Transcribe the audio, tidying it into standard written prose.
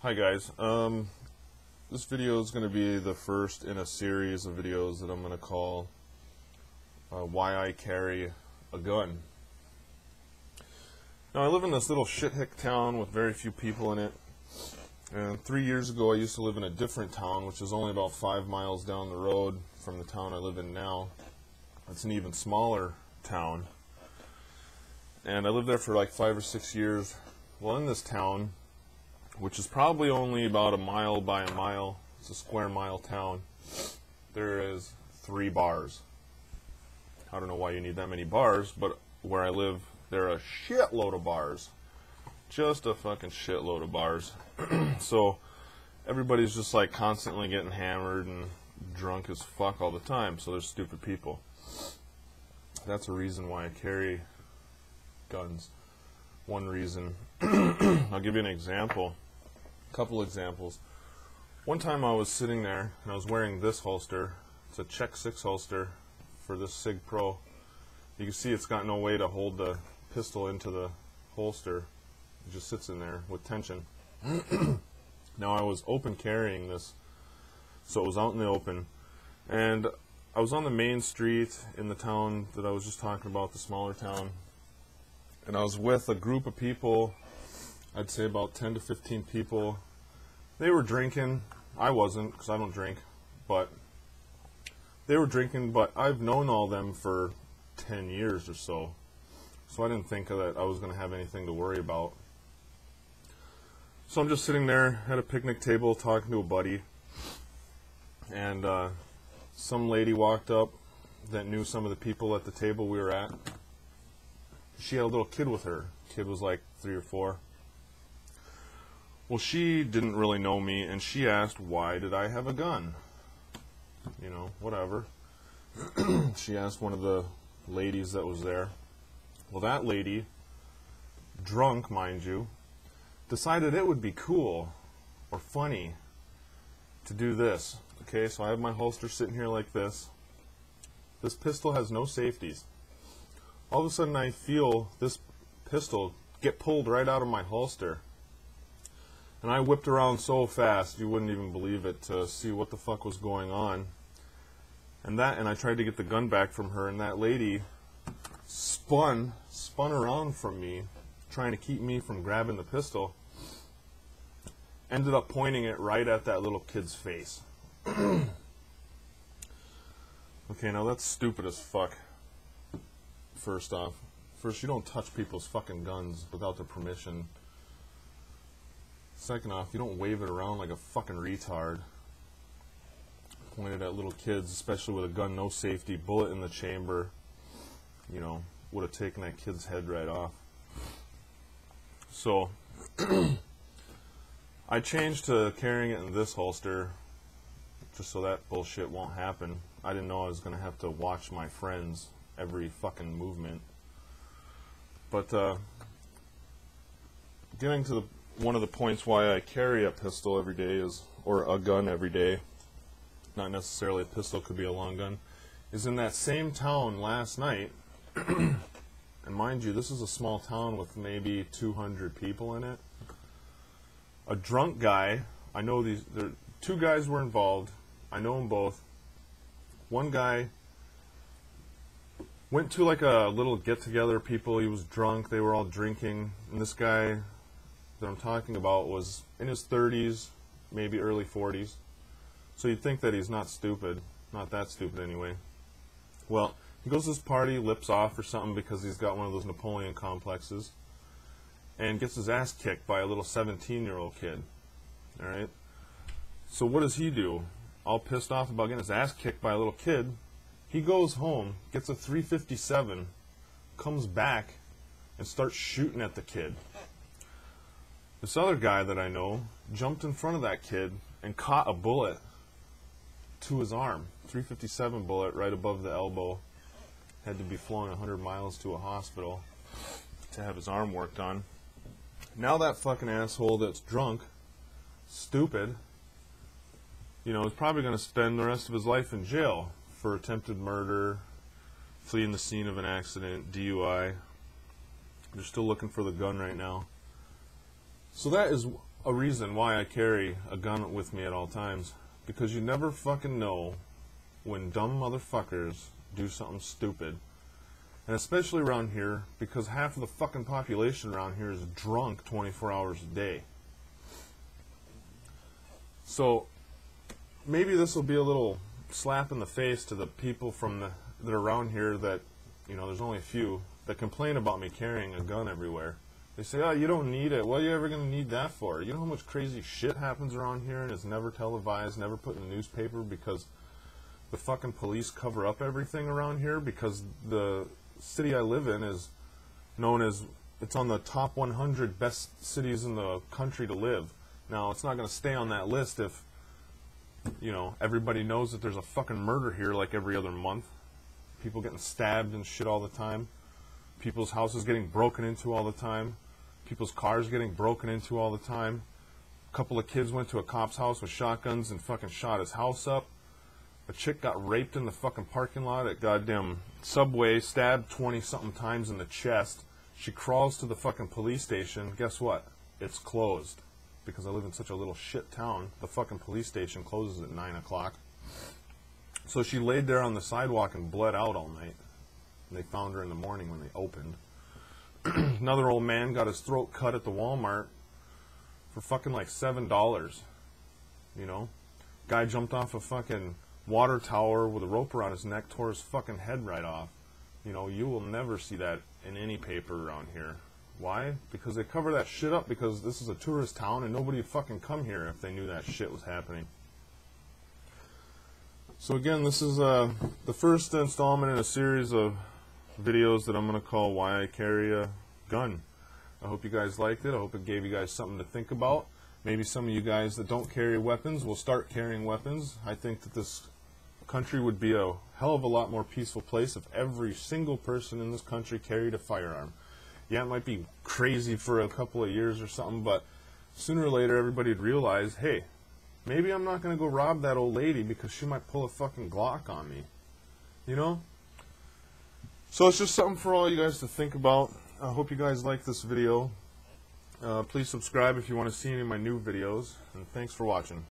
Hi guys, this video is going to be the first in a series of videos that I'm going to call Why I Carry a Gun. Now I live in this little shit-hick town with very few people in it, and 3 years ago I used to live in a different town which is only about 5 miles down the road from the town I live in now. It's an even smaller town, and I lived there for like 5 or 6 years. Well, in this town, which is probably only about a mile by a mile, it's a square mile town, there is 3 bars. I don't know why you need that many bars, but where I live, there are a shitload of bars. Just a fucking shitload of bars. So everybody's just like constantly getting hammered and drunk as fuck all the time, so there's stupid people. That's a reason why I carry guns. One reason. I'll give you an example. Couple examples. One time I was sitting there and I was wearing this holster. It's a Czech 6 holster for this Sig Pro. You can see it's got no way to hold the pistol into the holster. It just sits in there with tension. Now I was open carrying this, so it was out in the open, and I was on the main street in the town that I was just talking about, the smaller town, and I was with a group of people. I'd say about 10 to 15 people. They were drinking. I wasn't, because I don't drink, but they were drinking, but I've known all them for 10 years or so, so I didn't think that I was going to have anything to worry about. So I'm just sitting there at a picnic table talking to a buddy, and some lady walked up that knew some of the people at the table we were at. She had a little kid with her. Kid was like 3 or 4. Well, she didn't really know me, and she asked, why did I have a gun? You know, whatever. She asked one of the ladies that was there. Well, that lady, drunk, mind you, decided it would be cool or funny to do this. Okay, so I have my holster sitting here like this. This pistol has no safeties. All of a sudden I feel this pistol get pulled right out of my holster. And I whipped around so fast you wouldn't even believe it to see what the fuck was going on. And I tried to get the gun back from her, and that lady spun around from me, trying to keep me from grabbing the pistol. Ended up pointing it right at that little kid's face. Okay, now that's stupid as fuck. First off, you don't touch people's fucking guns without their permission. Second off, you don't wave it around like a fucking retard. Pointed at little kids, especially with a gun, no safety, bullet in the chamber. You know, would have taken that kid's head right off. So, I changed to carrying it in this holster, just so that bullshit won't happen. I didn't know I was going to have to watch my friends every fucking movement. But, getting to one of the points why I carry a pistol every day is, or a gun every day, not necessarily a pistol, could be a long gun, is in that same town last night. And mind you, this is a small town with maybe 200 people in it. A drunk guy, I know there 2 guys were involved, I know them both. One guy went to like a little get-together people. He was drunk, they were all drinking, and this guy that I'm talking about was in his 30s, maybe early 40s. So you'd think that he's not stupid, not that stupid anyway. Well, he goes to this party, lips off or something because he's got one of those Napoleon complexes, and gets his ass kicked by a little 17-year-old kid. Alright? So what does he do? All pissed off about getting his ass kicked by a little kid. He goes home, gets a .357, comes back, and starts shooting at the kid. This other guy that I know jumped in front of that kid and caught a bullet to his arm. .357 bullet right above the elbow. Had to be flown 100 miles to a hospital to have his arm worked on. Now that fucking asshole that's drunk, stupid, you know, is probably going to spend the rest of his life in jail for attempted murder, fleeing the scene of an accident, DUI. They're still looking for the gun right now. So that is a reason why I carry a gun with me at all times. Because you never fucking know when dumb motherfuckers do something stupid. And especially around here, because half of the fucking population around here is drunk 24 hours a day. So, maybe this will be a little slap in the face to the people that are around here that, you know, there's only a few that complain about me carrying a gun everywhere. They say, oh, you don't need it. What are you ever going to need that for? You know how much crazy shit happens around here and is never televised, never put in the newspaper because the fucking police cover up everything around here because the city I live in is known as, it's on the top 100 best cities in the country to live. Now, it's not going to stay on that list if, you know, everybody knows that there's a fucking murder here like every other month. People getting stabbed and shit all the time. People's houses getting broken into all the time. People's cars getting broken into all the time. A couple of kids went to a cop's house with shotguns and fucking shot his house up. A chick got raped in the fucking parking lot at goddamn Subway, stabbed 20-something times in the chest. She crawls to the fucking police station. Guess what? It's closed. Because I live in such a little shit town, the fucking police station closes at 9 o'clock. So she laid there on the sidewalk and bled out all night. And they found her in the morning when they opened. Another old man got his throat cut at the Walmart for fucking like $7. You know? Guy jumped off a fucking water tower with a rope around his neck, tore his fucking head right off. You know, you will never see that in any paper around here. Why? Because they cover that shit up because this is a tourist town and nobody would fucking come here if they knew that shit was happening. So again, this is the first installment in a series of videos that I'm going to call Why I Carry a Gun. I hope you guys liked it. I hope it gave you guys something to think about. Maybe some of you guys that don't carry weapons will start carrying weapons. I think that this country would be a hell of a lot more peaceful place if every single person in this country carried a firearm. Yeah, it might be crazy for a couple of years or something, but sooner or later everybody would realize, hey, maybe I'm not going to go rob that old lady because she might pull a fucking Glock on me. You know? So it's just something for all you guys to think about. I hope you guys like this video. Please subscribe if you want to see any of my new videos, and thanks for watching.